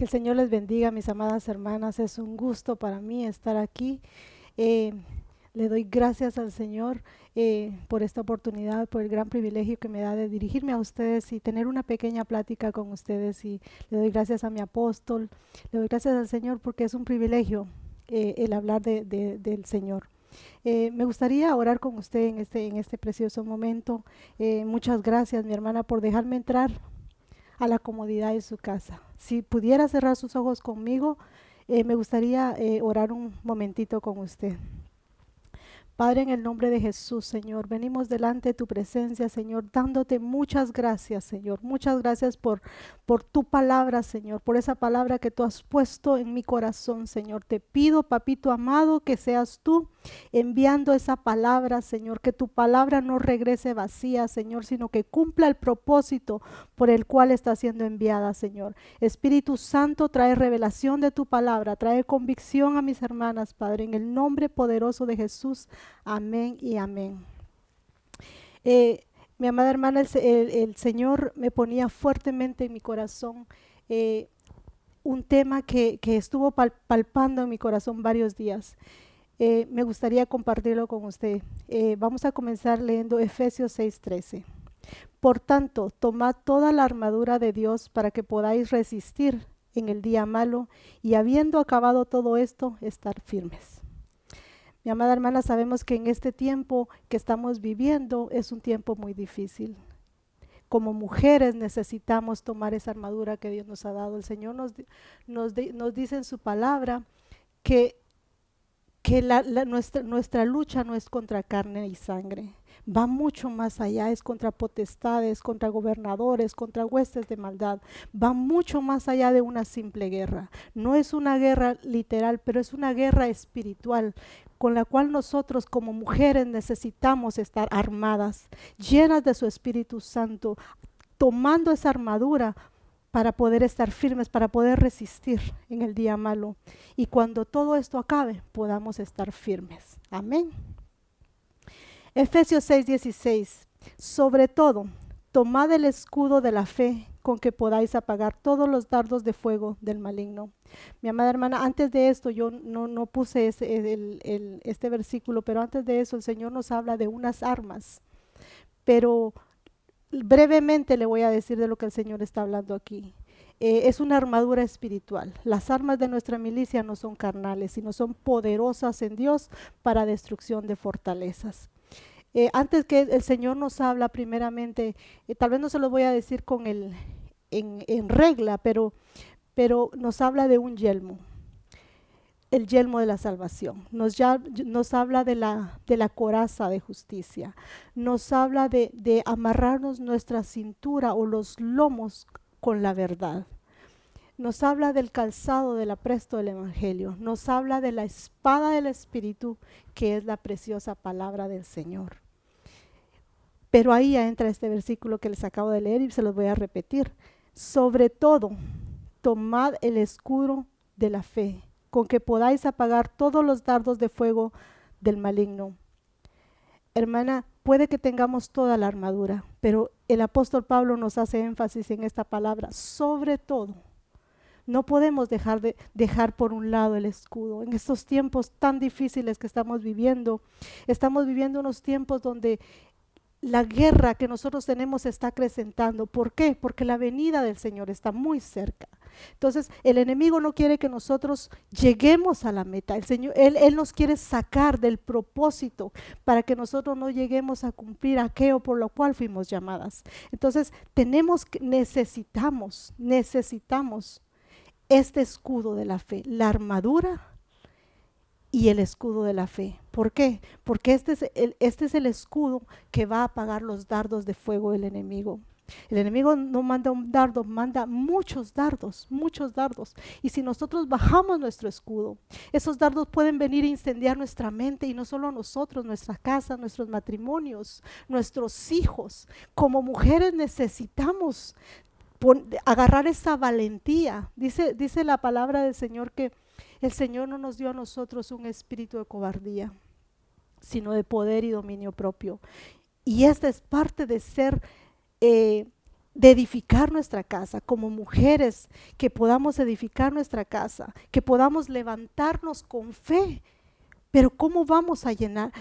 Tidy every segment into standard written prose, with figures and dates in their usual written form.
Que el Señor les bendiga, mis amadas hermanas. Es un gusto para mí estar aquí. Eh, Le doy gracias al Señor por esta oportunidad, por el gran privilegio que me da de dirigirme a ustedes y tener una pequeña plática con ustedes. Y le doy gracias a mi apóstol, le doy gracias al Señor porque es un privilegio el hablar del Señor. Me gustaría orar con usted en este precioso momento. Muchas gracias, mi hermana, por dejarme entrar a la comodidad de su casa. Si pudiera cerrar sus ojos conmigo, me gustaría orar un momentito con usted. Padre, en el nombre de Jesús, Señor, venimos delante de tu presencia, Señor, dándote muchas gracias, Señor. Muchas gracias por tu palabra, Señor, por esa palabra que tú has puesto en mi corazón, Señor. Te pido, papito amado, que seas tú enviando esa palabra, Señor, que tu palabra no regrese vacía, Señor, sino que cumpla el propósito por el cual está siendo enviada, Señor. Espíritu Santo, trae revelación de tu palabra, trae convicción a mis hermanas, Padre, en el nombre poderoso de Jesús. Amén y amén. Mi amada hermana, el Señor me ponía fuertemente en mi corazón un tema que estuvo palpando en mi corazón varios días. Me gustaría compartirlo con usted. Vamos a comenzar leyendo Efesios 6:13. Por tanto, tomad toda la armadura de Dios para que podáis resistir en el día malo y habiendo acabado todo esto, estar firmes. Mi amada hermana, sabemos que en este tiempo que estamos viviendo es un tiempo muy difícil. Como mujeres necesitamos tomar esa armadura que Dios nos ha dado. El Señor nos dice en su palabra que nuestra lucha no es contra carne y sangre, va mucho más allá, es contra potestades, contra gobernadores, contra huestes de maldad, va mucho más allá de una simple guerra. No es una guerra literal, pero es una guerra espiritual con la cual nosotros como mujeres necesitamos estar armadas, llenas de su Espíritu Santo, tomando esa armadura para poder estar firmes, para poder resistir en el día malo. Y cuando todo esto acabe, podamos estar firmes. Amén. Efesios 6:16. Sobre todo, tomad el escudo de la fe con que podáis apagar todos los dardos de fuego del maligno. Mi amada hermana, antes de esto yo no puse este versículo, pero antes de eso el Señor nos habla de unas armas. Pero brevemente le voy a decir de lo que el Señor está hablando aquí. Es una armadura espiritual. Las armas de nuestra milicia no son carnales, sino son poderosas en Dios para destrucción de fortalezas. Antes que el Señor nos habla primeramente, tal vez no se lo voy a decir en regla, pero nos habla de un yelmo, el yelmo de la salvación. Nos habla de la coraza de justicia. Nos habla de amarrarnos nuestra cintura o los lomos con la verdad. Nos habla del calzado del apresto del Evangelio. Nos habla de la espada del Espíritu, que es la preciosa palabra del Señor. Pero ahí ya entra este versículo que les acabo de leer y se los voy a repetir. Sobre todo, tomad el escudo de la fe, con que podáis apagar todos los dardos de fuego del maligno. Hermana, puede que tengamos toda la armadura, pero el apóstol Pablo nos hace énfasis en esta palabra, sobre todo. No podemos dejar por un lado el escudo. En estos tiempos tan difíciles que estamos viviendo unos tiempos donde la guerra que nosotros tenemos se está acrecentando. ¿Por qué? Porque la venida del Señor está muy cerca. Entonces, el enemigo no quiere que nosotros lleguemos a la meta. Él nos quiere sacar del propósito para que nosotros no lleguemos a cumplir aquello por lo cual fuimos llamadas. Entonces, necesitamos este escudo de la fe, la armadura y el escudo de la fe. ¿Por qué? Porque este es el escudo que va a apagar los dardos de fuego del enemigo. El enemigo no manda un dardo, manda muchos dardos, muchos dardos. Y si nosotros bajamos nuestro escudo, esos dardos pueden venir a incendiar nuestra mente y no solo nosotros, nuestra casa, nuestros matrimonios, nuestros hijos. Como mujeres necesitamos agarrar esa valentía. Dice la palabra del Señor que el Señor no nos dio a nosotros un espíritu de cobardía, sino de poder y dominio propio. Y esta es parte de ser de edificar nuestra casa, como mujeres, que podamos edificar nuestra casa, que podamos levantarnos con fe. Pero ¿cómo vamos a llenar?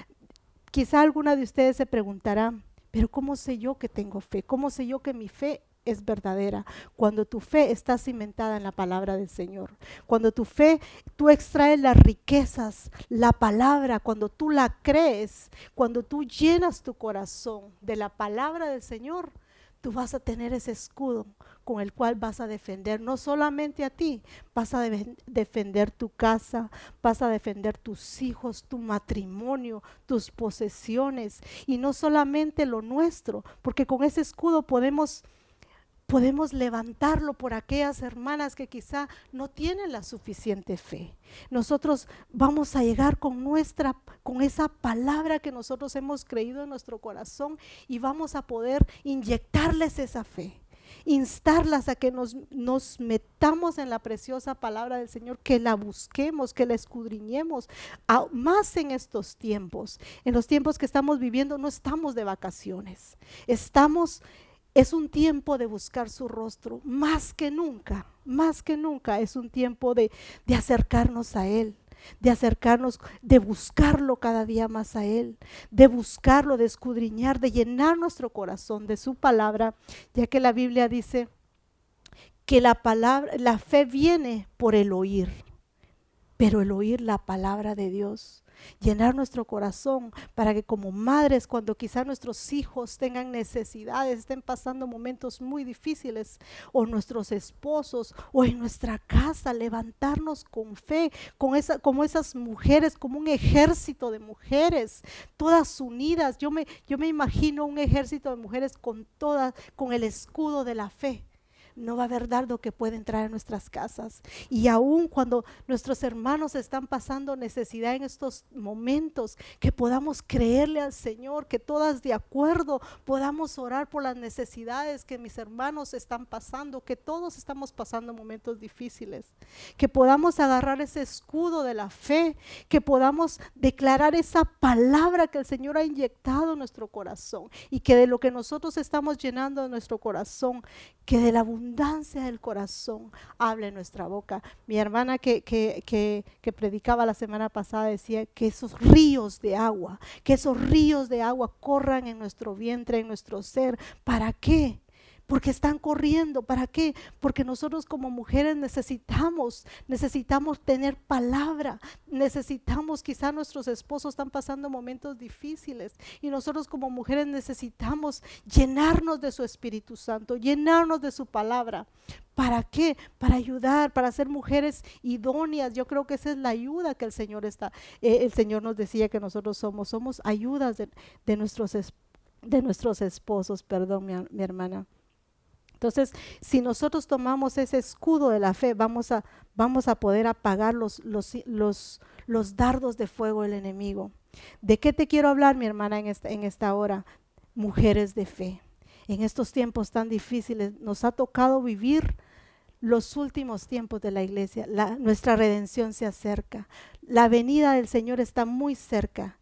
Quizá alguna de ustedes se preguntará, pero ¿cómo sé yo que tengo fe? ¿Cómo sé yo que mi fe es verdadera? Cuando tu fe está cimentada en la palabra del Señor. Cuando tu fe, tú extraes las riquezas, la palabra, cuando tú la crees, cuando tú llenas tu corazón de la palabra del Señor, tú vas a tener ese escudo con el cual vas a defender no solamente a ti, vas a defender tu casa, vas a defender tus hijos, tu matrimonio, tus posesiones y no solamente lo nuestro, porque con ese escudo podemos levantarlo por aquellas hermanas que quizá no tienen la suficiente fe. Nosotros vamos a llegar con esa palabra que nosotros hemos creído en nuestro corazón y vamos a poder inyectarles esa fe, instarlas a que nos metamos en la preciosa palabra del Señor, que la busquemos, que la escudriñemos, más en estos tiempos. En los tiempos que estamos viviendo no estamos de vacaciones, es un tiempo de buscar su rostro, más que nunca es un tiempo de acercarnos a Él, de buscarlo cada día más a Él, de buscarlo, de escudriñar, de llenar nuestro corazón de su palabra, ya que la Biblia dice que la fe viene por el oír, pero el oír la palabra de Dios. Llenar nuestro corazón para que como madres, cuando quizá nuestros hijos tengan necesidades, estén pasando momentos muy difíciles, o nuestros esposos, o en nuestra casa, levantarnos con fe, como esas mujeres, como un ejército de mujeres, todas unidas. Yo me imagino un ejército de mujeres con el escudo de la fe. No va a haber dardo que pueda entrar a nuestras casas. Y aun cuando nuestros hermanos están pasando necesidad en estos momentos, que podamos creerle al Señor, que todas de acuerdo podamos orar por las necesidades que mis hermanos están pasando, que todos estamos pasando momentos difíciles, que podamos agarrar ese escudo de la fe, que podamos declarar esa palabra que el Señor ha inyectado en nuestro corazón, y que de lo que nosotros estamos llenando en nuestro corazón, que de la abundancia del corazón hable nuestra boca. Mi hermana que predicaba la semana pasada decía que esos ríos de agua corran en nuestro vientre, en nuestro ser. ¿Para qué? Porque están corriendo. ¿Para qué? Porque nosotros como mujeres necesitamos tener palabra. Necesitamos, quizá nuestros esposos están pasando momentos difíciles, y nosotros como mujeres necesitamos llenarnos de su Espíritu Santo, llenarnos de su palabra. ¿Para qué? Para ayudar, para ser mujeres idóneas. Yo creo que esa es la ayuda que el Señor nos decía que nosotros somos ayudas de nuestros esposos, perdón, mi hermana. Entonces, si nosotros tomamos ese escudo de la fe, vamos a poder apagar los dardos de fuego del enemigo. ¿De qué te quiero hablar, mi hermana, en esta hora? Mujeres de fe. En estos tiempos tan difíciles nos ha tocado vivir los últimos tiempos de la iglesia. Nuestra redención se acerca. La venida del Señor está muy cerca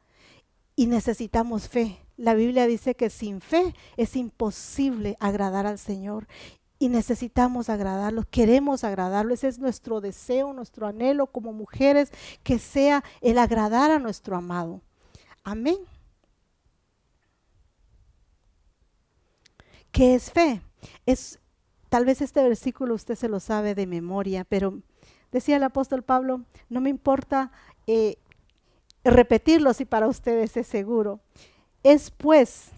y necesitamos fe. La Biblia dice que sin fe es imposible agradar al Señor, y necesitamos agradarlo, queremos agradarlo. Ese es nuestro deseo, nuestro anhelo como mujeres, que sea el agradar a nuestro amado. Amén. ¿Qué es fe? Tal vez este versículo usted se lo sabe de memoria, pero decía el apóstol Pablo, no me importa repetirlo si para ustedes es seguro. Es pues,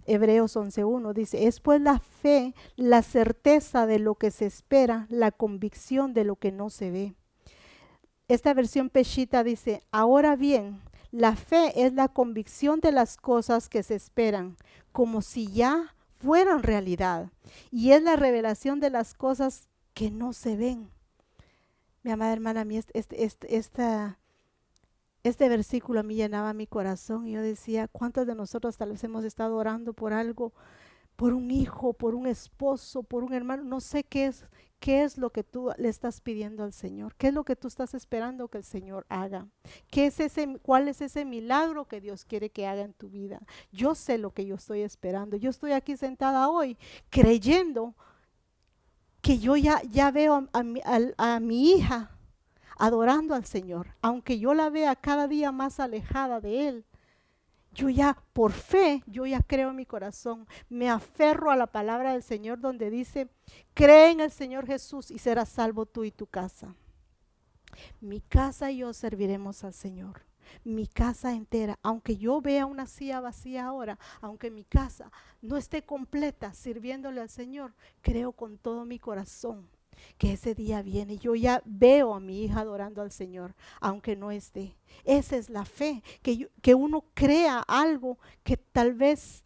Hebreos 11:1 dice, es pues la fe, la certeza de lo que se espera, la convicción de lo que no se ve. Esta versión Peshitta dice, ahora bien, la fe es la convicción de las cosas que se esperan, como si ya fueran realidad, y es la revelación de las cosas que no se ven. Mi amada hermana, a mí este versículo a mí llenaba mi corazón, y yo decía, ¿cuántos de nosotros tal vez hemos estado orando por algo por un hijo, por un esposo, por un hermano. No sé qué es lo que tú le estás pidiendo al Señor. ¿Qué es lo que tú estás esperando que el Señor haga? ¿Cuál es ese milagro que Dios quiere que haga en tu vida? Yo sé lo que yo estoy esperando. Yo estoy aquí sentada hoy creyendo que yo ya veo a mi hija adorando al Señor. Aunque yo la vea cada día más alejada de Él, yo ya por fe, yo ya creo en mi corazón, me aferro a la palabra del Señor donde dice, cree en el Señor Jesús y serás salvo tú y tu casa. Mi casa y yo serviremos al Señor. Mi casa entera, aunque yo vea una silla vacía ahora, aunque mi casa no esté completa sirviéndole al Señor, creo con todo mi corazón que ese día viene. Yo ya veo a mi hija adorando al Señor, aunque no esté. Esa es la fe, que uno crea algo que tal vez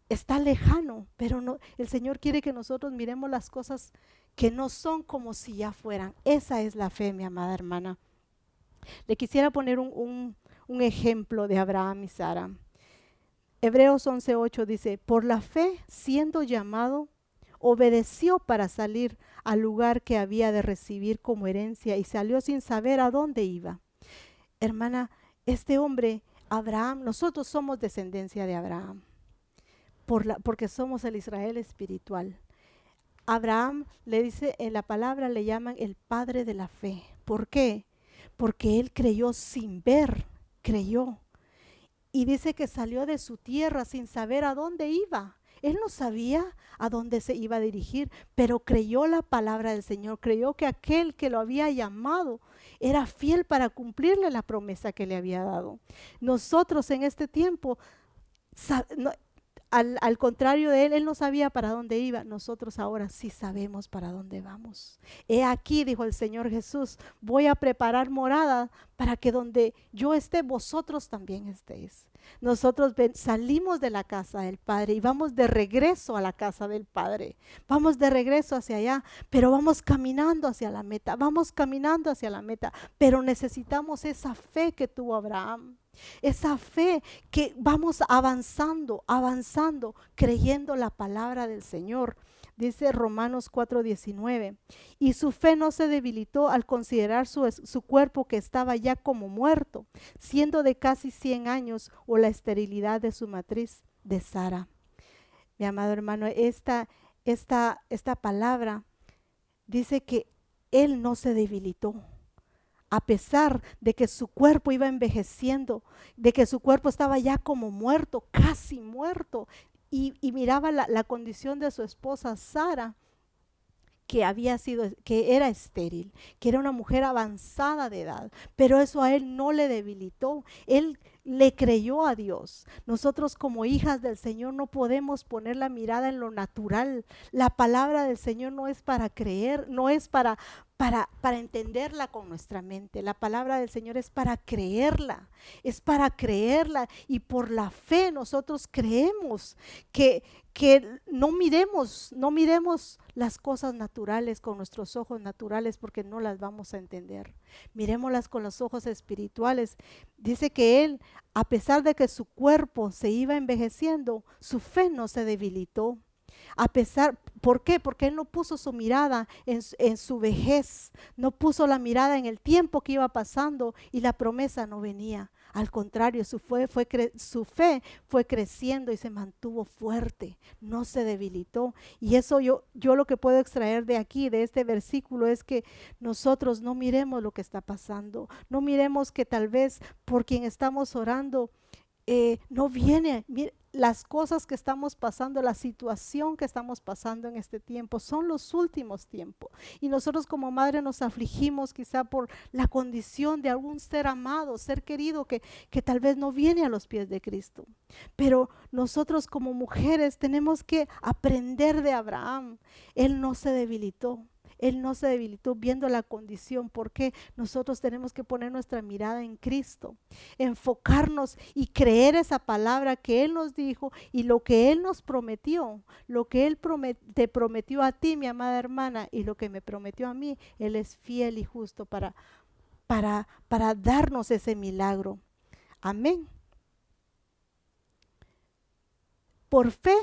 está lejano, pero no, el Señor quiere que nosotros miremos las cosas que no son como si ya fueran. Esa es la fe, mi amada hermana. Le quisiera poner un ejemplo de Abraham y Sara. Hebreos 11:8 dice, por la fe, siendo llamado, obedeció para salir al lugar que había de recibir como herencia y salió sin saber a dónde iba. Hermana, este hombre, Abraham, nosotros somos descendencia de Abraham, porque somos el Israel espiritual. Abraham le dice, en la palabra le llaman el padre de la fe. ¿Por qué? Porque él creyó sin ver, creyó. Y dice que salió de su tierra sin saber a dónde iba. Él no sabía a dónde se iba a dirigir, pero creyó la palabra del Señor, creyó que aquel que lo había llamado era fiel para cumplirle la promesa que le había dado. Nosotros en este tiempo, al contrario de él no sabía para dónde iba. Nosotros ahora sí sabemos para dónde vamos. He aquí, dijo el Señor Jesús, voy a preparar morada para que donde yo esté, vosotros también estéis. Nosotros salimos de la casa del Padre y vamos de regreso a la casa del Padre. Vamos de regreso hacia allá, pero vamos caminando hacia la meta. Vamos caminando hacia la meta, pero necesitamos esa fe que tuvo Abraham. Esa fe que vamos avanzando, avanzando, creyendo la palabra del Señor. Dice Romanos 4:19, y su fe no se debilitó al considerar su cuerpo que estaba ya como muerto, siendo de casi 100 años, o la esterilidad de su matriz de Sara. Mi amado hermano, esta palabra dice que él no se debilitó. A pesar de que su cuerpo iba envejeciendo, de que su cuerpo estaba ya como muerto, casi muerto, y miraba la condición de su esposa Sara, que era estéril, que era una mujer avanzada de edad, pero eso a él no le debilitó. Él le creyó a Dios. Nosotros como hijas del Señor no podemos poner la mirada en lo natural. La palabra del Señor no es para creer, no es para entenderla con nuestra mente. La palabra del Señor es para creerla, y por la fe nosotros creemos que no miremos las cosas naturales con nuestros ojos naturales, porque no las vamos a entender. Miremoslas con los ojos espirituales. Dice que él, a pesar de que su cuerpo se iba envejeciendo, su fe no se debilitó. ¿Por qué? Porque él no puso su mirada en su vejez, no puso la mirada en el tiempo que iba pasando y la promesa no venía. Al contrario, su fe fue creciendo y se mantuvo fuerte, no se debilitó. Y eso yo lo que puedo extraer de aquí, de este versículo, es que nosotros no miremos lo que está pasando, no miremos que tal vez por quien estamos orando no viene. Las cosas que estamos pasando, la situación que estamos pasando en este tiempo son los últimos tiempos, y nosotros como madre nos afligimos quizá por la condición de algún ser amado, ser querido que tal vez no viene a los pies de Cristo. Pero nosotros como mujeres tenemos que aprender de Abraham. Él no se debilitó. Él no se debilitó viendo la condición, porque nosotros tenemos que poner nuestra mirada en Cristo, enfocarnos y creer esa palabra que Él nos dijo y lo que Él nos prometió, lo que Él te prometió a ti, mi amada hermana, y lo que me prometió a mí. Él es fiel y justo para darnos ese milagro. Amén. Por fe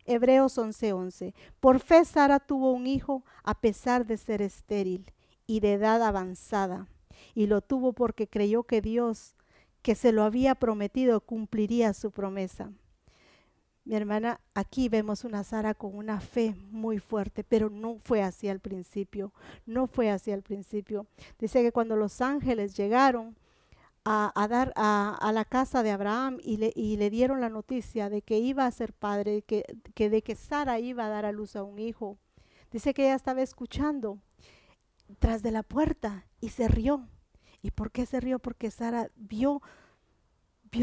Hebreos 11:11. Por fe Sara tuvo un hijo a pesar de ser estéril y de edad avanzada, y lo tuvo porque creyó que Dios, que se lo había prometido, cumpliría su promesa. Mi hermana, aquí vemos una Sara con una fe muy fuerte, pero no fue así al principio, no fue así al principio. Dice que cuando los ángeles llegaron a la casa de Abraham y le dieron la noticia de que iba a ser padre, de que Sara iba a dar a luz a un hijo, dice que ella estaba escuchando tras de la puerta y se rió. ¿Y por qué se rió? Porque Sara vio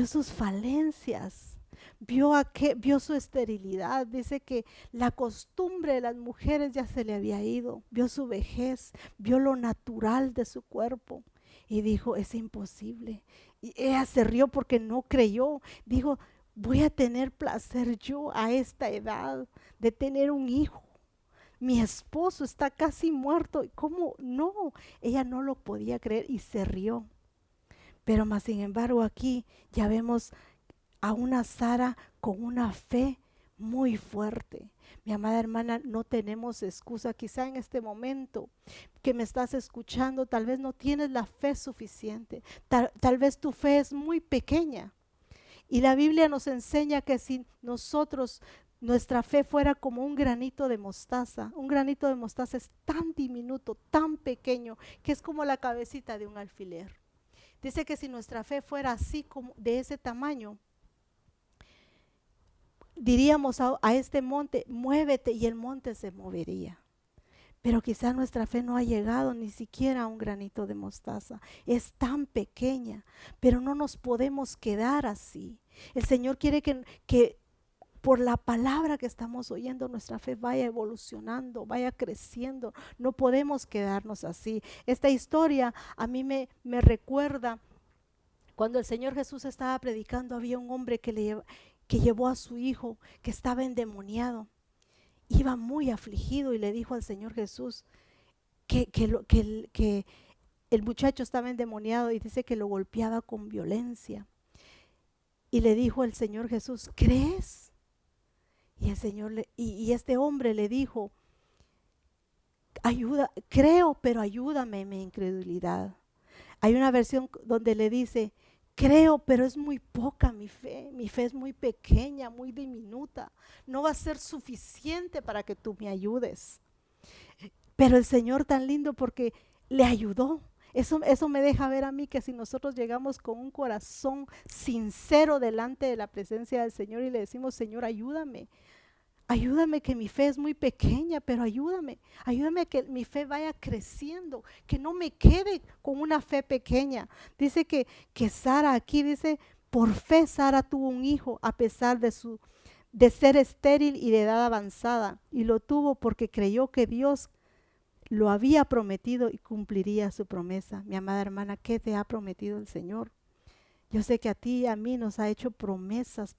sus falencias, vio su esterilidad. Dice que la costumbre de las mujeres ya se le había ido, vio su vejez, vio lo natural de su cuerpo y dijo, es imposible. Y ella se rió porque no creyó. Dijo, voy a tener placer yo a esta edad de tener un hijo. Mi esposo está casi muerto. ¿Cómo no? Ella no lo podía creer y se rió. Pero más sin embargo aquí ya vemos a una Sara con una fe muy fuerte. Mi amada hermana, no tenemos excusa. Quizá en este momento que me estás escuchando, tal vez no tienes la fe suficiente. Tal vez tu fe es muy pequeña. Y la Biblia nos enseña que si nosotros, nuestra fe fuera como un granito de mostaza es tan diminuto, tan pequeño, que es como la cabecita de un alfiler. Dice que si nuestra fe fuera así, como de ese tamaño, diríamos a este monte, muévete, y el monte se movería. Pero quizá nuestra fe no ha llegado ni siquiera a un granito de mostaza. Es tan pequeña, pero no nos podemos quedar así. El Señor quiere que por la palabra que estamos oyendo nuestra fe vaya evolucionando, vaya creciendo. No podemos quedarnos así. Esta historia a mí me recuerda cuando el Señor Jesús estaba predicando. Había un hombre que llevó a su hijo que estaba endemoniado. Iba muy afligido y le dijo al Señor Jesús que el muchacho estaba endemoniado, y dice que lo golpeaba con violencia. Y le dijo el Señor Jesús, ¿crees? Y el Señor y este hombre le dijo, creo, pero ayúdame en mi incredulidad. Hay una versión donde le dice, creo, pero es muy poca mi fe es muy pequeña, muy diminuta, no va a ser suficiente para que tú me ayudes. Pero el Señor tan lindo porque le ayudó. Eso me deja ver a mí que si nosotros llegamos con un corazón sincero delante de la presencia del Señor y le decimos, Señor, ayúdame, ayúdame, que mi fe es muy pequeña, pero ayúdame a que mi fe vaya creciendo, que no me quede con una fe pequeña. Dice que Sara aquí dice, por fe Sara tuvo un hijo a pesar de ser estéril y de edad avanzada, y lo tuvo porque creyó que Dios lo había prometido y cumpliría su promesa. Mi amada hermana, ¿qué te ha prometido el Señor? Yo sé que a ti y a mí nos ha hecho promesas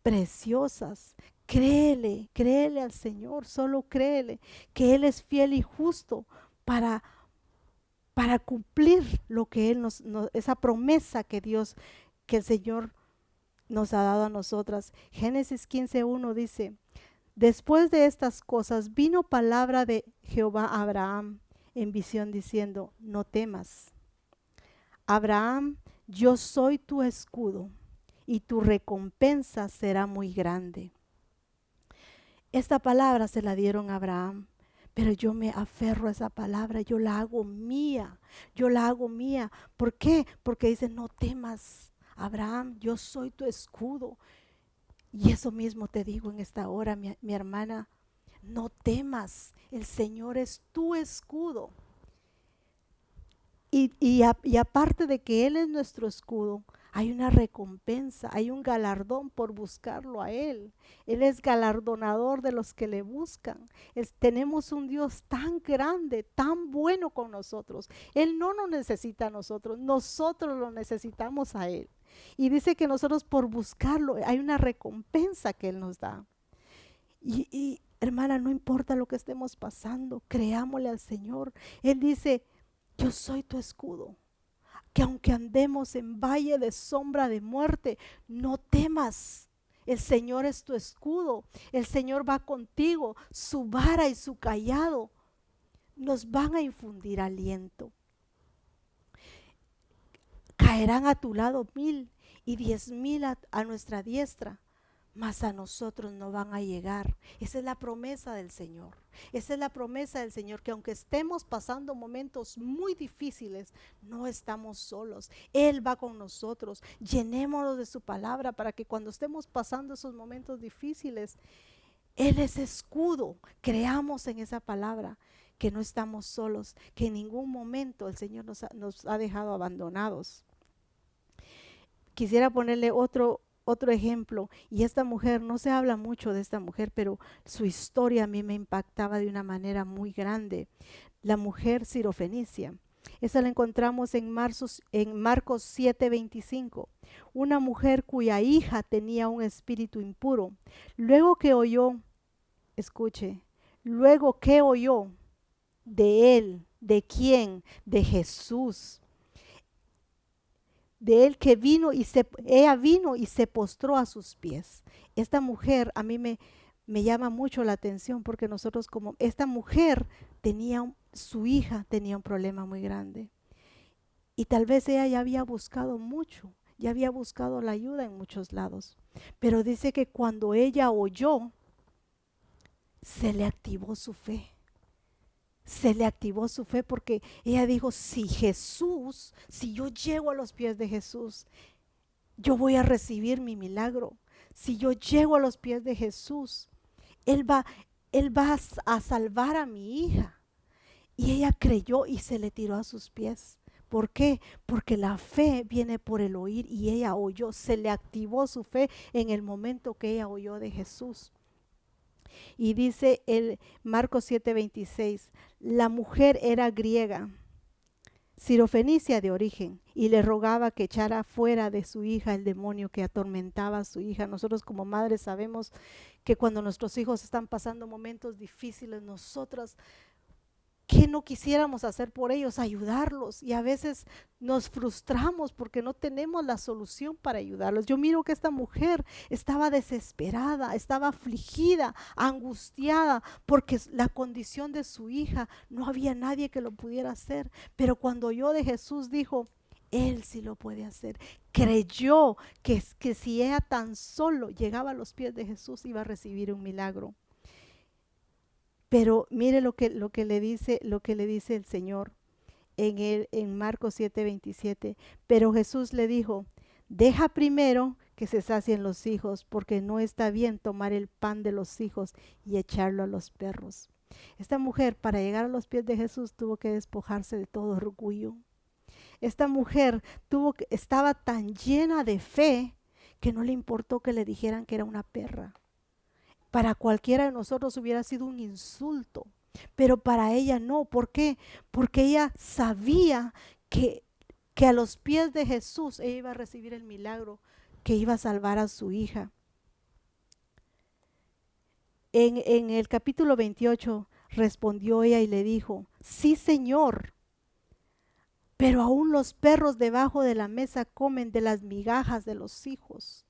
preciosas. Créele, créele al Señor, solo créele que Él es fiel y justo para, para cumplir lo que esa promesa que el Señor nos ha dado a nosotras. Génesis 15:1 dice, después de estas cosas vino palabra de Jehová a Abraham en visión diciendo, no temas, Abraham, yo soy tu escudo y tu recompensa será muy grande. Esta palabra se la dieron a Abraham, pero yo me aferro a esa palabra, yo la hago mía, yo la hago mía. ¿Por qué? Porque dice, no temas, Abraham, yo soy tu escudo. Y eso mismo te digo en esta hora, mi hermana, no temas, el Señor es tu escudo. Y aparte de que Él es nuestro escudo, hay una recompensa, hay un galardón por buscarlo a Él. Él es galardonador de los que le buscan. Tenemos un Dios tan grande, tan bueno con nosotros. Él no nos necesita a nosotros, nosotros lo necesitamos a Él. Y dice que nosotros por buscarlo hay una recompensa que Él nos da. Y hermana, no importa lo que estemos pasando, creámosle al Señor. Él dice, yo soy tu escudo, que aunque andemos en valle de sombra de muerte, no temas. El Señor es tu escudo. El Señor va contigo. Su vara y su cayado nos van a infundir aliento. Caerán a tu lado 1000 y 10,000 a nuestra diestra, mas a nosotros no van a llegar. Esa es la promesa del Señor. Esa es la promesa del Señor, que aunque estemos pasando momentos muy difíciles, no estamos solos. Él va con nosotros. Llenémonos de su palabra para que cuando estemos pasando esos momentos difíciles, Él es escudo. Creamos en esa palabra, que no estamos solos, que en ningún momento el Señor nos ha dejado abandonados. Quisiera ponerle otro ejemplo, y esta mujer, no se habla mucho de esta mujer, pero su historia a mí me impactaba de una manera muy grande. La mujer sirofenicia. Esa la encontramos en Marcos 7:25. Una mujer cuya hija tenía un espíritu impuro. Luego que oyó, escuche, luego que oyó de él, ¿de quién? De Jesús. De él que ella vino y se postró a sus pies. Esta mujer a mí me llama mucho la atención, porque nosotros, como esta mujer su hija tenía un problema muy grande, y tal vez ella ya había buscado mucho, ya había buscado la ayuda en muchos lados, pero dice que cuando ella oyó, se le activó su fe. Se le activó su fe, porque ella dijo, si yo llego a los pies de Jesús, yo voy a recibir mi milagro. Si yo llego a los pies de Jesús, Él va, Él va a salvar a mi hija. Y ella creyó y se le tiró a sus pies. ¿Por qué? Porque la fe viene por el oír, y ella oyó, se le activó su fe en el momento que ella oyó de Jesús. Y dice el Marcos 7:26, la mujer era griega, sirofenicia de origen, y le rogaba que echara fuera de su hija el demonio que atormentaba a su hija. Nosotros como madres sabemos que cuando nuestros hijos están pasando momentos difíciles, nosotras, ¿qué no quisiéramos hacer por ellos? Ayudarlos. Y a veces nos frustramos porque no tenemos la solución para ayudarlos. Yo miro que esta mujer estaba desesperada, estaba afligida, angustiada, porque la condición de su hija, no había nadie que lo pudiera hacer. Pero cuando oyó de Jesús, dijo, Él sí lo puede hacer. Creyó que si ella tan solo llegaba a los pies de Jesús, iba a recibir un milagro. Pero mire lo que le dice el Señor en Marcos 7:27. Pero Jesús le dijo, deja primero que se sacien los hijos, porque no está bien tomar el pan de los hijos y echarlo a los perros. Esta mujer, para llegar a los pies de Jesús, tuvo que despojarse de todo orgullo. Esta mujer estaba tan llena de fe, que no le importó que le dijeran que era una perra. Para cualquiera de nosotros hubiera sido un insulto, pero para ella no. ¿Por qué? Porque ella sabía que a los pies de Jesús ella iba a recibir el milagro, que iba a salvar a su hija. En el capítulo 28 respondió ella y le dijo, sí, Señor, pero aún los perros debajo de la mesa comen de las migajas de los hijos.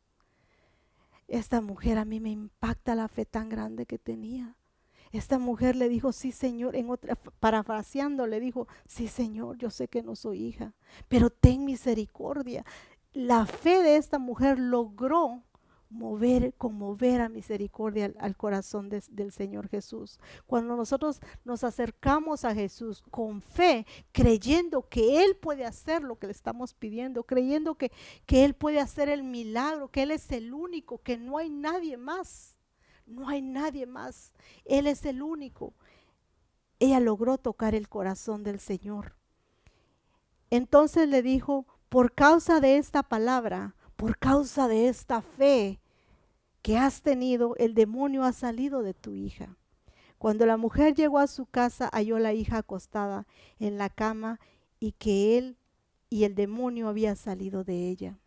Esta mujer, a mí me impacta la fe tan grande que tenía. Esta mujer le dijo, sí, Señor, parafraseando, le dijo, sí, Señor, yo sé que no soy hija, pero ten misericordia. La fe de esta mujer logró conmover a misericordia al corazón del Señor Jesús. Cuando nosotros nos acercamos a Jesús con fe, creyendo que Él puede hacer lo que le estamos pidiendo, creyendo que Él puede hacer el milagro, que Él es el único, que no hay nadie más. No hay nadie más. Él es el único. Ella logró tocar el corazón del Señor. Entonces le dijo, por causa de esta palabra, por causa de esta fe que has tenido, el demonio ha salido de tu hija. Cuando la mujer llegó a su casa, halló a la hija acostada en la cama, y que él y el demonio había salido de ella.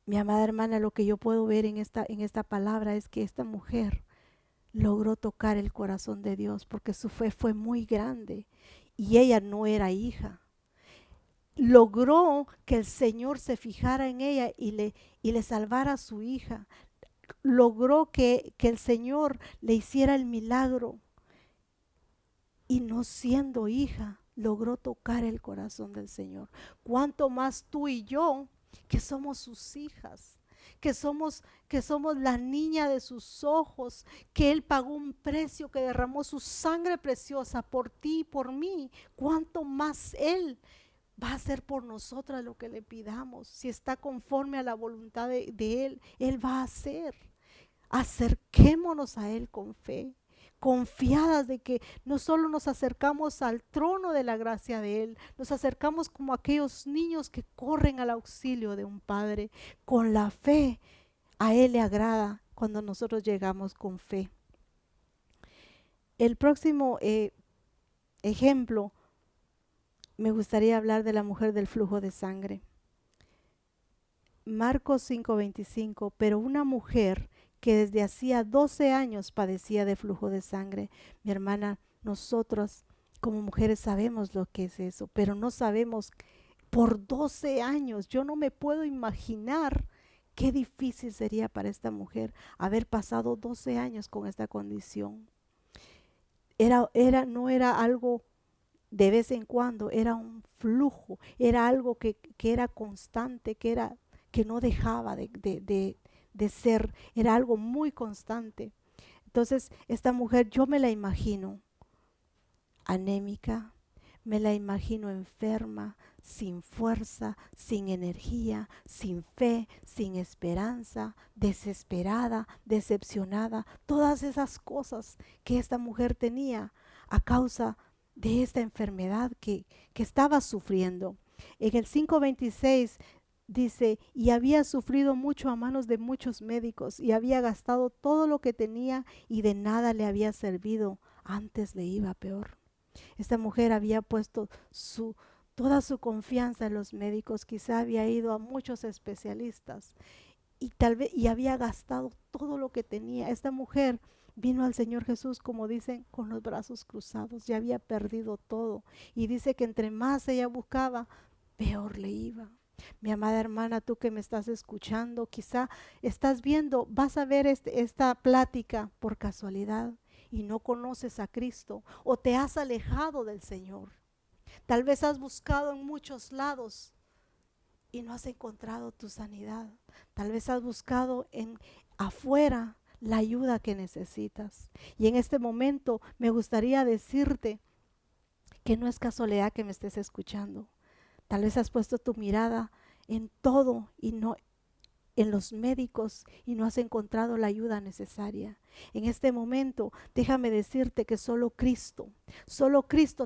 Mi amada hermana, lo que yo puedo ver en esta palabra es que esta mujer logró tocar el corazón de Dios, porque su fe fue muy grande y ella no era hija. logró que el Señor se fijara en ella y le salvara a su hija. Logró que el Señor le hiciera el milagro y no siendo hija, logró tocar el corazón del Señor. Cuánto más tú y yo, que somos sus hijas, que somos la niña de sus ojos, que Él pagó un precio, que derramó su sangre preciosa por ti y por mí. Cuánto más Él va a hacer por nosotras lo que le pidamos. Si está conforme a la voluntad de Él, Él va a hacer. Acerquémonos a Él con fe, confiadas de que no solo nos acercamos al trono de la gracia de Él, nos acercamos como aquellos niños que corren al auxilio de un padre. Con la fe, a Él le agrada cuando nosotros llegamos con fe. El próximo ejemplo, me gustaría hablar de la mujer del flujo de sangre. Marcos 5:25, pero una mujer que desde hacía 12 años padecía de flujo de sangre. Mi hermana, nosotros como mujeres sabemos lo que es eso, pero no sabemos por 12 años. Yo no me puedo imaginar qué difícil sería para esta mujer haber pasado 12 años con esta condición. No era algo de vez en cuando, era un flujo, era algo que era constante, que no dejaba de ser, era algo muy constante. Entonces, esta mujer yo me la imagino anémica, me la imagino enferma, sin fuerza, sin energía, sin fe, sin esperanza, desesperada, decepcionada, todas esas cosas que esta mujer tenía a causa de esta enfermedad que estaba sufriendo. En el 5:26 dice, y había sufrido mucho a manos de muchos médicos y había gastado todo lo que tenía y de nada le había servido, antes le iba peor. Esta mujer había puesto toda su confianza en los médicos, quizá había ido a muchos especialistas y tal vez y había gastado todo lo que tenía. Esta mujer vino al Señor Jesús, como dicen, con los brazos cruzados, ya había perdido todo y dice que entre más ella buscaba, peor le iba. Mi amada hermana, tú que me estás escuchando, quizá estás viendo, vas a ver esta plática por casualidad y no conoces a Cristo o te has alejado del Señor. Tal vez has buscado en muchos lados y no has encontrado tu sanidad. Tal vez has buscado afuera la ayuda que necesitas. Y en este momento me gustaría decirte que no es casualidad que me estés escuchando. Tal vez has puesto tu mirada en todo y no en los médicos y no has encontrado la ayuda necesaria. En este momento, déjame decirte que solo Cristo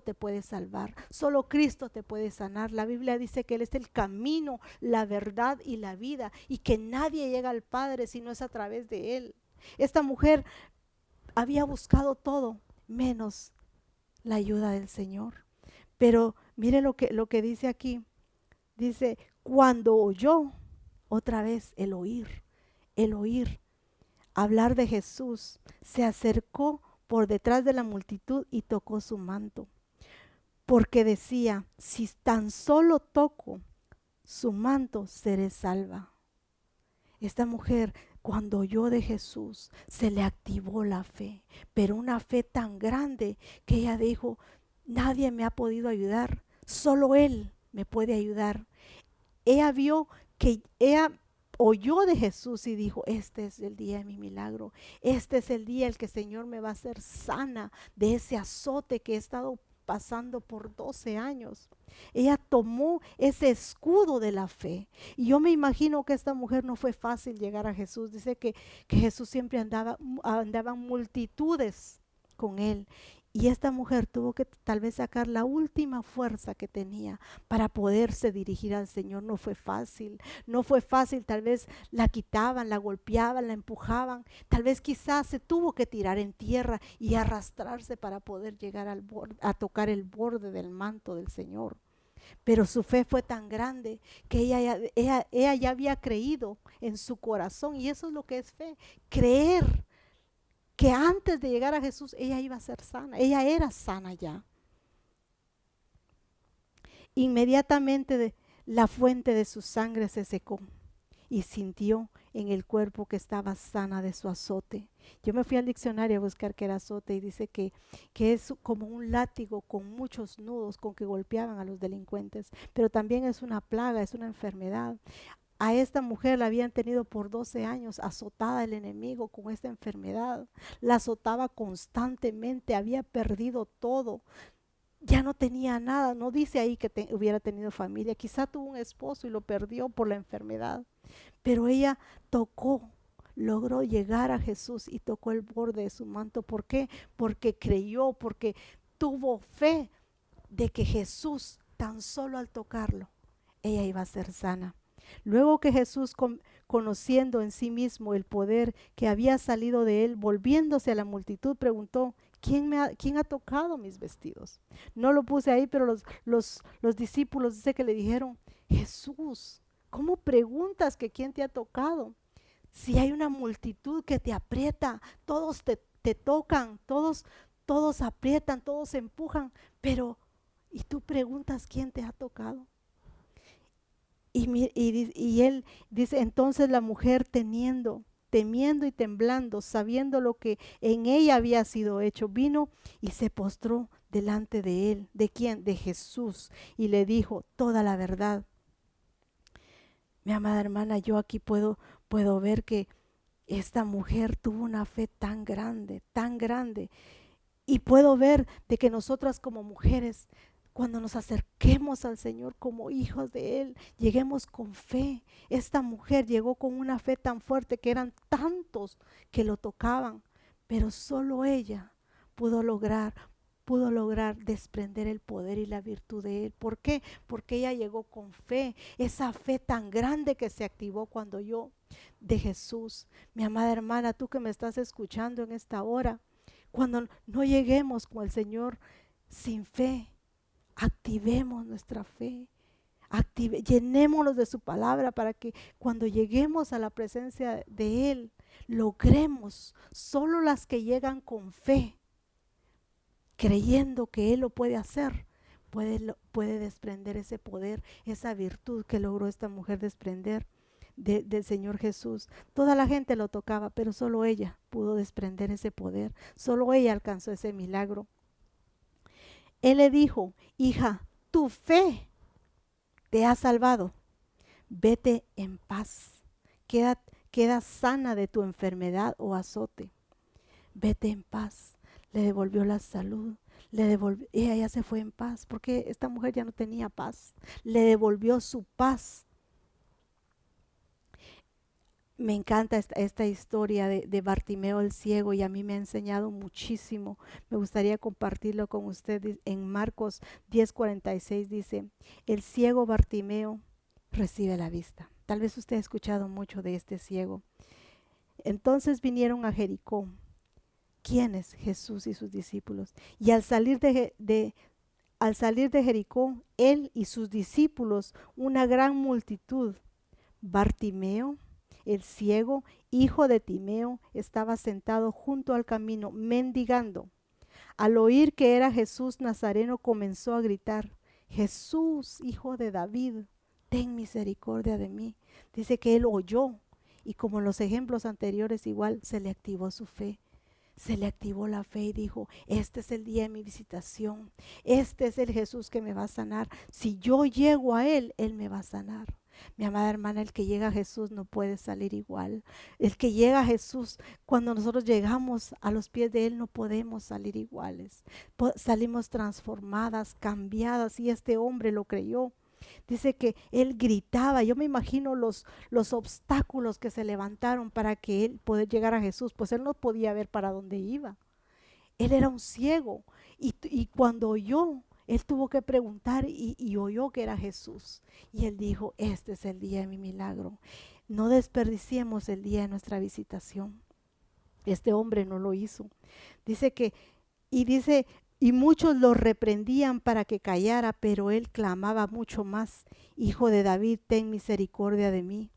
te puede salvar, solo Cristo te puede sanar. La Biblia dice que Él es el camino, la verdad y la vida y que nadie llega al Padre si no es a través de Él. Esta mujer había buscado todo menos la ayuda del Señor. Pero mire lo que dice aquí. Dice, cuando oyó otra vez el oír hablar de Jesús, se acercó por detrás de la multitud y tocó su manto, porque decía, si tan solo toco su manto, seré salva. Esta mujer, cuando oyó de Jesús, se le activó la fe, pero una fe tan grande que ella dijo, nadie me ha podido ayudar, solo Él me puede ayudar. Ella oyó de Jesús y dijo, este es el día de mi milagro, este es el día en que el Señor me va a hacer sana de ese azote que he estado pasando por 12 años. Ella tomó ese escudo de la fe. Y yo me imagino que esta mujer no fue fácil llegar a Jesús. Dice que Jesús siempre andaban multitudes con él. Y esta mujer tuvo que tal vez sacar la última fuerza que tenía para poderse dirigir al Señor. No fue fácil, no fue fácil. Tal vez la quitaban, la golpeaban, la empujaban. Tal vez quizás se tuvo que tirar en tierra y arrastrarse para poder llegar a tocar el borde del manto del Señor. Pero su fe fue tan grande que ella ya había creído en su corazón. Y eso es lo que es fe, creer que antes de llegar a Jesús ella iba a ser sana, ella era sana ya. Inmediatamente la fuente de su sangre se secó y sintió en el cuerpo que estaba sana de su azote. Yo me fui al diccionario a buscar qué era azote y dice que es como un látigo con muchos nudos con que golpeaban a los delincuentes, pero también es una plaga, es una enfermedad. A esta mujer la habían tenido por 12 años azotada el enemigo con esta enfermedad. La azotaba constantemente, había perdido todo, ya no tenía nada. No dice ahí que hubiera tenido familia, quizá tuvo un esposo y lo perdió por la enfermedad, pero ella tocó, logró llegar a Jesús y tocó el borde de su manto. ¿Por qué? Porque creyó, porque tuvo fe de que Jesús, tan solo al tocarlo, ella iba a ser sana. Luego que Jesús, conociendo en sí mismo el poder que había salido de él, volviéndose a la multitud, preguntó: ¿Quién ha tocado mis vestidos? No lo puse ahí, pero los discípulos dice que le dijeron: Jesús, ¿cómo preguntas que quién te ha tocado? Si hay una multitud que te aprieta, todos te tocan, todos aprietan, todos empujan, pero ¿y tú preguntas quién te ha tocado? Y él dice: entonces la mujer, temiendo y temblando, sabiendo lo que en ella había sido hecho, vino y se postró delante de él. ¿De quién? De Jesús. Y le dijo toda la verdad. Mi amada hermana, yo aquí puedo ver que esta mujer tuvo una fe tan grande, tan grande. Y puedo ver de que nosotras como mujeres, cuando nos acerquemos al Señor como hijos de Él, lleguemos con fe. Esta mujer llegó con una fe tan fuerte que eran tantos que lo tocaban, pero solo ella pudo lograr desprender el poder y la virtud de Él. ¿Por qué? Porque ella llegó con fe, esa fe tan grande que se activó cuando yo de Jesús. Mi amada hermana, tú que me estás escuchando en esta hora, cuando no lleguemos con el Señor sin fe, activemos nuestra fe, llenémonos de su palabra para que cuando lleguemos a la presencia de Él, logremos. Solo las que llegan con fe, creyendo que Él lo puede hacer, puede desprender ese poder, esa virtud que logró esta mujer desprender del Señor Jesús. Toda la gente lo tocaba, pero solo ella pudo desprender ese poder, solo ella alcanzó ese milagro. Él le dijo: hija, tu fe te ha salvado, vete en paz, queda sana de tu enfermedad o azote, vete en paz. Le devolvió la salud, ella ya se fue en paz, porque esta mujer ya no tenía paz, le devolvió su paz. Me encanta esta historia de Bartimeo el ciego, y a mí me ha enseñado muchísimo. Me gustaría compartirlo con ustedes. En Marcos 10:46 dice: el ciego Bartimeo recibe la vista. Tal vez usted ha escuchado mucho de este ciego. Entonces vinieron a Jericó. ¿Quiénes? Jesús y sus discípulos. Y al salir de Jericó, él y sus discípulos, una gran multitud. Bartimeo, el ciego, hijo de Timeo, estaba sentado junto al camino, mendigando. Al oír que era Jesús Nazareno, comenzó a gritar: Jesús, hijo de David, ten misericordia de mí. Dice que él oyó, y como en los ejemplos anteriores, igual se le activó su fe. Se le activó la fe y dijo: este es el día de mi visitación, este es el Jesús que me va a sanar. Si yo llego a Él, Él me va a sanar. Mi amada hermana, el que llega a Jesús no puede salir igual. El que llega a Jesús, cuando nosotros llegamos a los pies de Él, no podemos salir iguales. Salimos transformadas, cambiadas, y este hombre lo creyó. Dice que él gritaba. Yo me imagino los obstáculos que se levantaron para que él pudiera llegar a Jesús, pues él no podía ver para dónde iba. Él era un ciego, y cuando oyó, él tuvo que preguntar, y oyó que era Jesús. Y él dijo: este es el día de mi milagro. No desperdiciemos el día de nuestra visitación. Este hombre no lo hizo. Dice, y muchos lo reprendían para que callara, pero él clamaba mucho más: Hijo de David, ten misericordia de mí.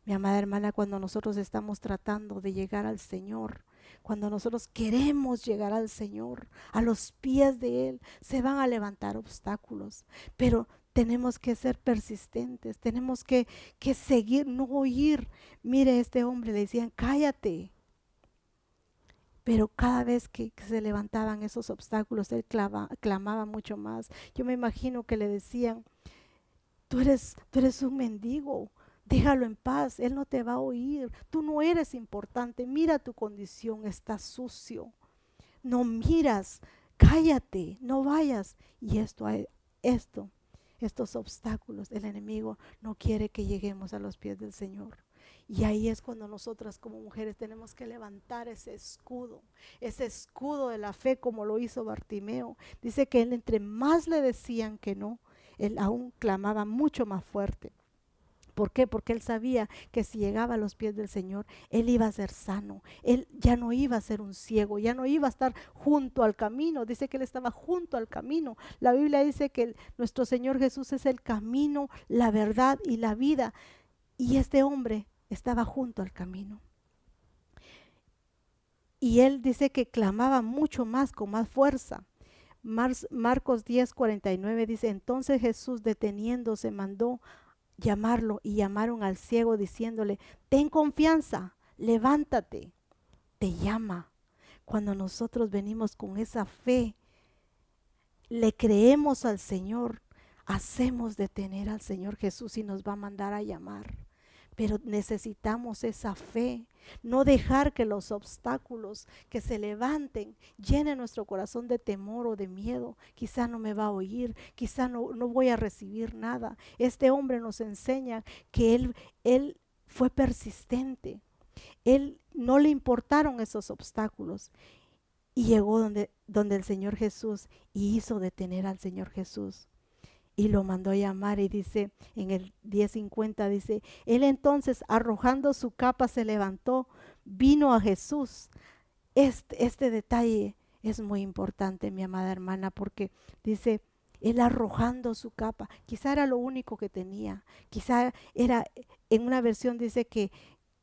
Mi amada hermana, cuando nosotros estamos tratando de llegar al Señor, cuando nosotros queremos llegar al Señor, a los pies de Él, se van a levantar obstáculos, pero tenemos que ser persistentes, tenemos que seguir, no oír. Mire, este hombre le decían, cállate. Pero cada vez que se levantaban esos obstáculos, él clamaba mucho más. Yo me imagino que le decían, tú eres un mendigo, déjalo en paz, él no te va a oír, tú no eres importante, mira tu condición, estás sucio, no miras, cállate, no vayas. Y esto, estos obstáculos, el enemigo no quiere que lleguemos a los pies del Señor. Y ahí es cuando nosotras como mujeres tenemos que levantar ese escudo de la fe como lo hizo Bartimeo. Dice que él entre más le decían que no, él aún clamaba mucho más fuerte. ¿Por qué? Porque él sabía que si llegaba a los pies del Señor, él iba a ser sano. Él ya no iba a ser un ciego, ya no iba a estar junto al camino. Dice que él estaba junto al camino. La Biblia dice que nuestro Señor Jesús es el camino, la verdad y la vida. Y este hombre estaba junto al camino. Y él dice que clamaba mucho más, con más fuerza. Marcos 10:49 dice, entonces Jesús deteniéndose mandó llamarlo y llamaron al ciego diciéndole, ten confianza, levántate, te llama. Cuando nosotros venimos con esa fe, le creemos al Señor, hacemos detener al Señor Jesús y nos va a mandar a llamar. Pero necesitamos esa fe, no dejar que los obstáculos que se levanten llenen nuestro corazón de temor o de miedo. Quizá no me va a oír, quizá no voy a recibir nada. Este hombre nos enseña que él fue persistente, él no le importaron esos obstáculos y llegó donde el Señor Jesús y hizo detener al Señor Jesús. Y lo mandó a llamar y dice, en el 10:50 dice, él entonces arrojando su capa se levantó, vino a Jesús. Este detalle es muy importante, mi amada hermana, porque dice, él arrojando su capa, quizá era lo único que tenía, quizá era, en una versión dice que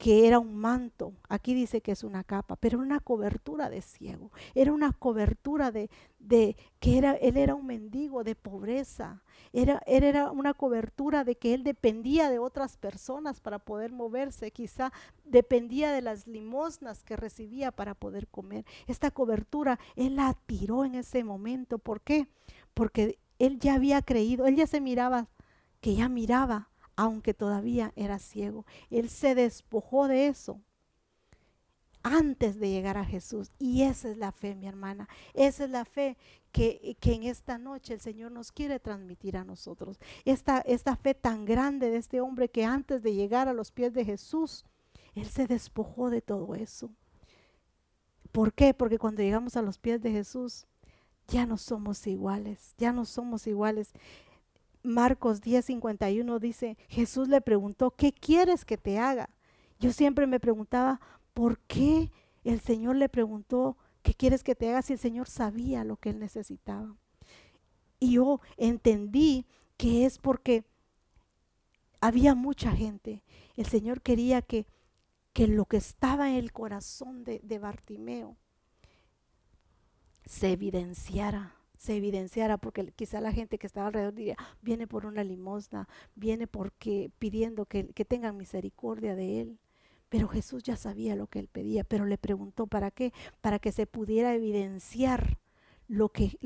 era un manto, aquí dice que es una capa, pero una cobertura de ciego, era una cobertura de que él era un mendigo de pobreza, era una cobertura de que él dependía de otras personas para poder moverse, quizá dependía de las limosnas que recibía para poder comer. Esta cobertura él la tiró en ese momento. ¿Por qué? Porque él ya había creído, él ya se miraba, que ya miraba, aunque todavía era ciego. Él se despojó de eso antes de llegar a Jesús. Y esa es la fe, mi hermana. Esa es la fe que en esta noche el Señor nos quiere transmitir a nosotros. Esta fe tan grande de este hombre que antes de llegar a los pies de Jesús, él se despojó de todo eso. ¿Por qué? Porque cuando llegamos a los pies de Jesús, ya no somos iguales, ya no somos iguales. Marcos 10:51 dice, Jesús le preguntó, ¿qué quieres que te haga? Yo siempre me preguntaba, ¿por qué el Señor le preguntó, ¿qué quieres que te haga? Si el Señor sabía lo que él necesitaba. Y yo entendí que es porque había mucha gente. El Señor quería que lo que estaba en el corazón de Bartimeo se evidenciara, porque quizá la gente que estaba alrededor diría, viene por una limosna, viene porque pidiendo que tengan misericordia de él. Pero Jesús ya sabía lo que él pedía, pero le preguntó ¿para qué? Para que se pudiera evidenciar lo que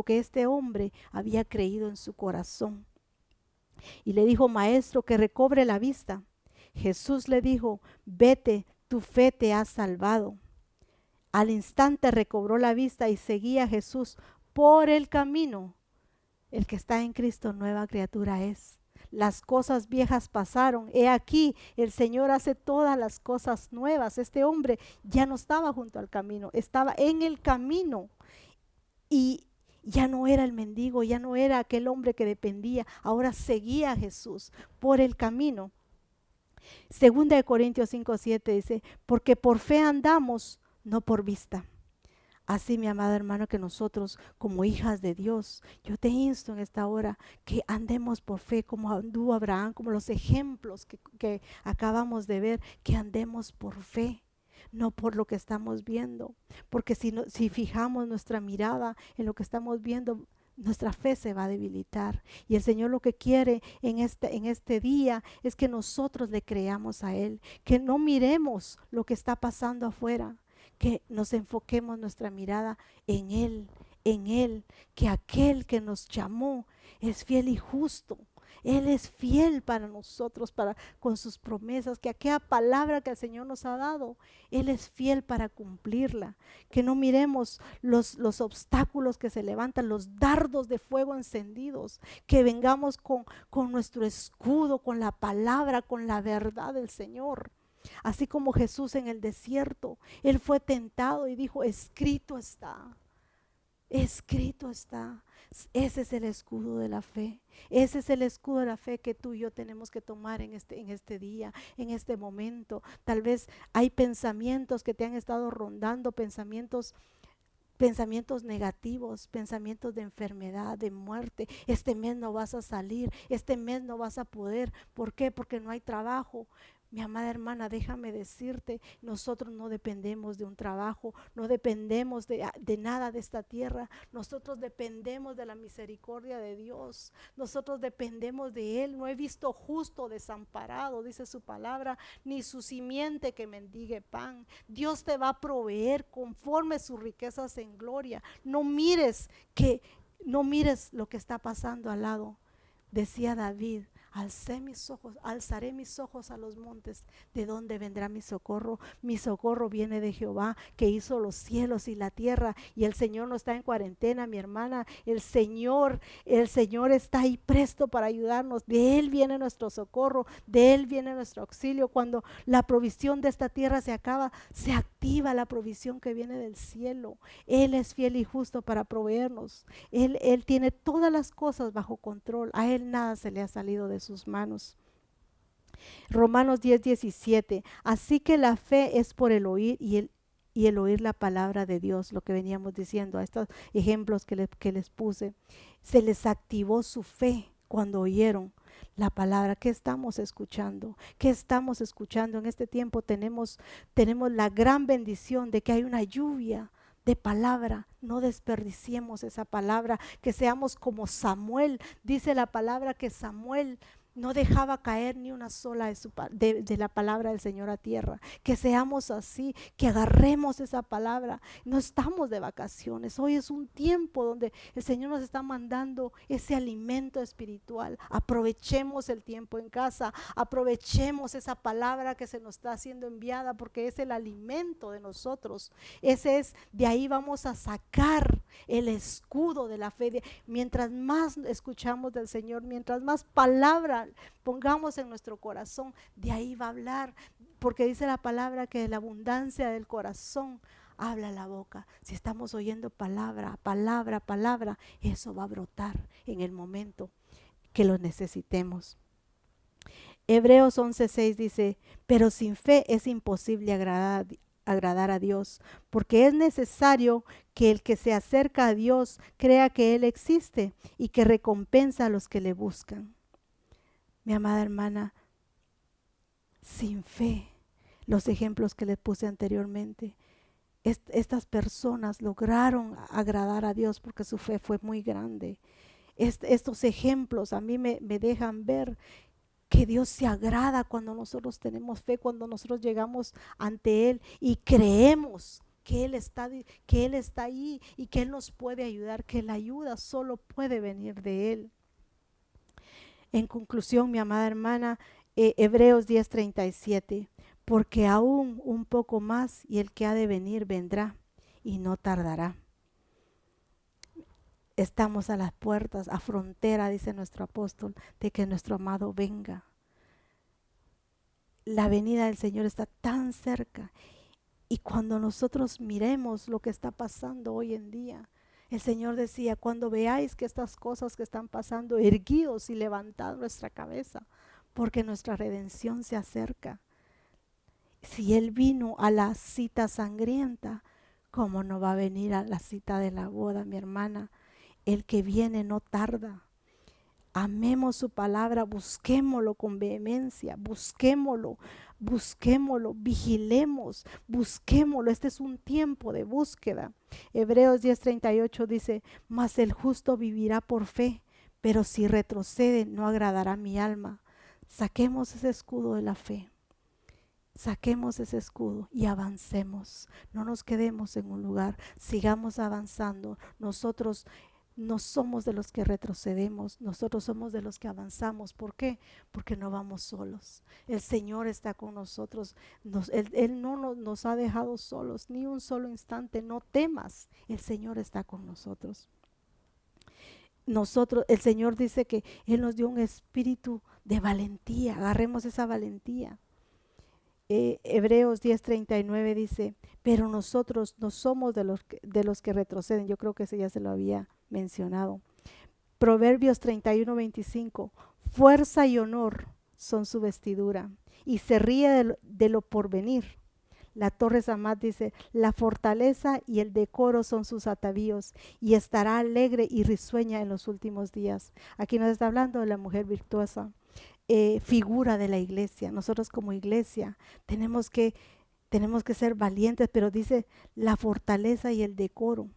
este hombre había creído en su corazón. Y le dijo, maestro, que recobre la vista. Jesús le dijo, vete, tu fe te ha salvado. Al instante recobró la vista y seguía a Jesús por el camino. El que está en Cristo, nueva criatura es. Las cosas viejas pasaron. He aquí, el Señor hace todas las cosas nuevas. Este hombre ya no estaba junto al camino, estaba en el camino. Y ya no era el mendigo, ya no era aquel hombre que dependía. Ahora seguía a Jesús por el camino. Segunda de Corintios 5:7 dice, porque por fe andamos, no por vista. Así, mi amada hermana, que nosotros como hijas de Dios, yo te insto en esta hora que andemos por fe como anduvo Abraham, como los ejemplos que acabamos de ver, que andemos por fe, no por lo que estamos viendo. Porque si fijamos nuestra mirada en lo que estamos viendo, nuestra fe se va a debilitar. Y el Señor lo que quiere en este día es que nosotros le creamos a Él, que no miremos lo que está pasando afuera, que nos enfoquemos nuestra mirada en Él, que aquel que nos llamó es fiel y justo. Él es fiel para nosotros, con sus promesas, que aquella palabra que el Señor nos ha dado, Él es fiel para cumplirla. Que no miremos los obstáculos que se levantan, los dardos de fuego encendidos, que vengamos con nuestro escudo, con la palabra, con la verdad del Señor. Así como Jesús en el desierto, Él fue tentado y dijo, escrito está. Escrito está. Ese es el escudo de la fe. Ese es el escudo de la fe que tú y yo tenemos que tomar en este día, en este momento. Tal vez hay pensamientos que te han estado rondando, pensamientos negativos, pensamientos de enfermedad, de muerte. Este mes no vas a salir, este mes no vas a poder. ¿Por qué? Porque no hay trabajo. Mi amada hermana, déjame decirte, nosotros no dependemos de un trabajo, no dependemos de nada de esta tierra. Nosotros dependemos de la misericordia de Dios. Nosotros dependemos de Él. No he visto justo desamparado, dice su palabra, ni su simiente que mendigue pan. Dios te va a proveer conforme sus riquezas en gloria. No mires lo que está pasando al lado. Decía David, alzaré mis ojos a los montes. ¿De dónde vendrá mi socorro? Mi socorro viene de Jehová, que hizo los cielos y la tierra. Y el Señor no está en cuarentena, mi hermana. El Señor está ahí presto para ayudarnos. De Él viene nuestro socorro, de Él viene nuestro auxilio. Cuando la provisión de esta tierra se acaba, se activa la provisión que viene del cielo. Él es fiel y justo para proveernos. Él tiene todas las cosas bajo control. A Él nada se le ha salido de sus manos. Romanos 10:17. Así que la fe es por el oír y el oír la palabra de Dios, lo que veníamos diciendo a estos ejemplos que les puse. Se les activó su fe cuando oyeron la palabra. ¿Qué estamos escuchando? ¿Qué estamos escuchando? En este tiempo tenemos la gran bendición de que hay una lluvia de palabra. No desperdiciemos esa palabra, que seamos como Samuel. Dice la palabra que Samuel no dejaba caer ni una sola de la palabra del Señor a tierra. Que seamos así, que agarremos esa palabra. No estamos de vacaciones. Hoy es un tiempo donde el Señor nos está mandando ese alimento espiritual. Aprovechemos el tiempo en casa. Aprovechemos esa palabra que se nos está siendo enviada, porque es el alimento de nosotros. De ahí vamos a sacar el escudo de la fe. Mientras más escuchamos del Señor, mientras más palabra pongamos en nuestro corazón, de ahí va a hablar, porque dice la palabra que de la abundancia del corazón habla la boca. Si estamos oyendo palabra, eso va a brotar en el momento que lo necesitemos. Hebreos 11:6 dice, pero sin fe es imposible agradar a Dios, porque es necesario que el que se acerca a Dios crea que Él existe y que recompensa a los que le buscan. Mi amada hermana, sin fe, los ejemplos que les puse anteriormente, estas personas lograron agradar a Dios porque su fe fue muy grande. Estos ejemplos a mí me dejan ver que Dios se agrada cuando nosotros tenemos fe, cuando nosotros llegamos ante Él y creemos que Él está ahí y que Él nos puede ayudar, que la ayuda solo puede venir de Él. En conclusión, mi amada hermana, Hebreos 10:37, porque aún un poco más y el que ha de venir vendrá y no tardará. Estamos a las puertas, a frontera, dice nuestro apóstol, de que nuestro amado venga. La venida del Señor está tan cerca, y cuando nosotros miremos lo que está pasando hoy en día, el Señor decía, cuando veáis que estas cosas que están pasando, erguíos y levantad nuestra cabeza, porque nuestra redención se acerca. Si Él vino a la cita sangrienta, ¿cómo no va a venir a la cita de la boda, mi hermana? El que viene no tarda. Amemos su palabra, busquémoslo con vehemencia, busquémoslo, vigilemos, busquémoslo. Este es un tiempo de búsqueda. Hebreos 10:38 dice, mas el justo vivirá por fe, pero si retrocede no agradará mi alma. Saquemos ese escudo de la fe. Saquemos ese escudo y avancemos. No nos quedemos en un lugar, sigamos avanzando. Nosotros no somos de los que retrocedemos, nosotros somos de los que avanzamos. ¿Por qué? Porque no vamos solos. El Señor está con nosotros. Él no nos ha dejado solos ni un solo instante. No temas, el Señor está con nosotros. El Señor dice que Él nos dio un espíritu de valentía. Agarremos esa valentía. Hebreos 10:39 dice, pero nosotros no somos de los que retroceden. Yo creo que ese ya se lo había mencionado. Proverbios 31:25, fuerza y honor son su vestidura y se ríe de lo porvenir. La Torre Samad dice, la fortaleza y el decoro son sus atavíos y estará alegre y risueña en los últimos días. Aquí nos está hablando de la mujer virtuosa. Figura de la iglesia. Nosotros como iglesia tenemos que ser valientes, pero dice la fortaleza y el decoro.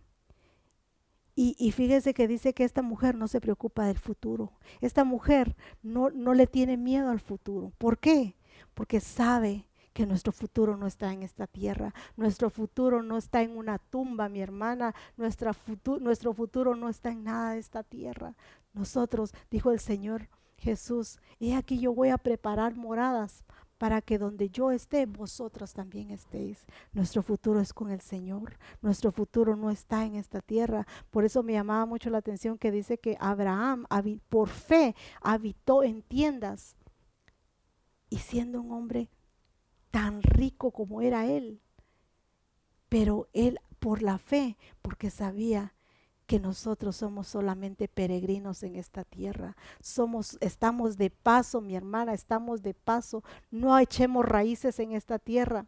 Y fíjese que dice que esta mujer no se preocupa del futuro. Esta mujer no le tiene miedo al futuro. ¿Por qué? Porque sabe que nuestro futuro no está en esta tierra. Nuestro futuro no está en una tumba, mi hermana. Nuestro futuro no está en nada de esta tierra. Nosotros, dijo el Señor Jesús, he aquí yo voy a preparar moradas para que donde yo esté, vosotros también estéis. Nuestro futuro es con el Señor. Nuestro futuro no está en esta tierra. Por eso me llamaba mucho la atención que dice que Abraham por fe habitó en tiendas, y siendo un hombre tan rico como era él, pero él por la fe, porque sabía que nosotros somos solamente peregrinos en esta tierra. Estamos de paso, mi hermana, estamos de paso. No echemos raíces en esta tierra.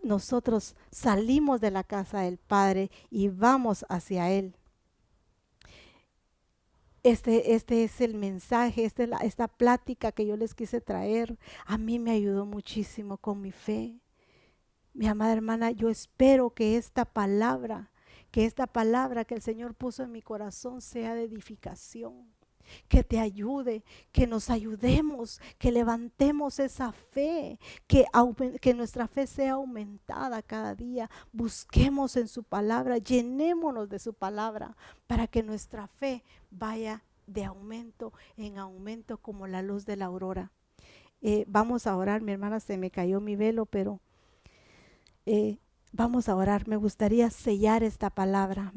Nosotros salimos de la casa del Padre y vamos hacia Él. Este es el mensaje, esta plática que yo les quise traer. A mí me ayudó muchísimo con mi fe. Mi amada hermana, yo espero que esta palabra que el Señor puso en mi corazón sea de edificación, que te ayude, que nos ayudemos, que levantemos esa fe, que nuestra fe sea aumentada cada día. Busquemos en su palabra, llenémonos de su palabra para que nuestra fe vaya de aumento en aumento como la luz de la aurora. Vamos a orar, mi hermana, se me cayó mi velo, pero vamos a orar. Me gustaría sellar esta palabra,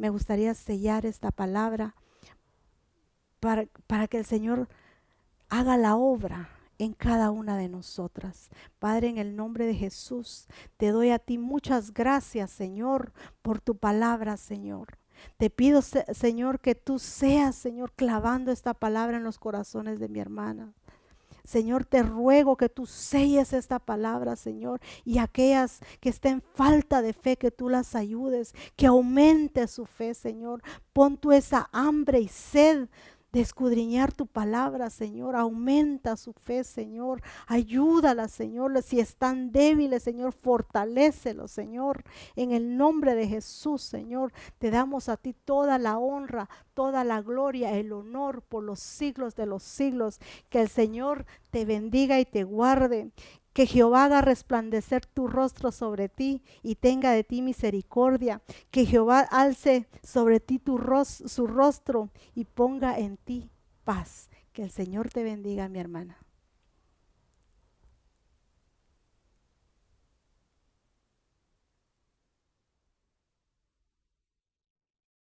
para que el Señor haga la obra en cada una de nosotras. Padre, en el nombre de Jesús, te doy a ti muchas gracias, Señor, por tu palabra, Señor. Te pido, Señor, que tú seas, Señor, clavando esta palabra en los corazones de mi hermana. Señor, te ruego que tú selles esta palabra, Señor, y aquellas que estén falta de fe, que tú las ayudes, que aumente su fe, Señor. Pon tú esa hambre y sed de escudriñar tu palabra, Señor. Aumenta su fe, Señor. Ayúdala, Señor. Si están débiles, Señor, fortalécelos, Señor. En el nombre de Jesús, Señor, te damos a ti toda la honra, toda la gloria, el honor por los siglos de los siglos. Que el Señor te bendiga y te guarde. Que Jehová haga resplandecer tu rostro sobre ti y tenga de ti misericordia. Que Jehová alce sobre ti su rostro y ponga en ti paz. Que el Señor te bendiga, mi hermana.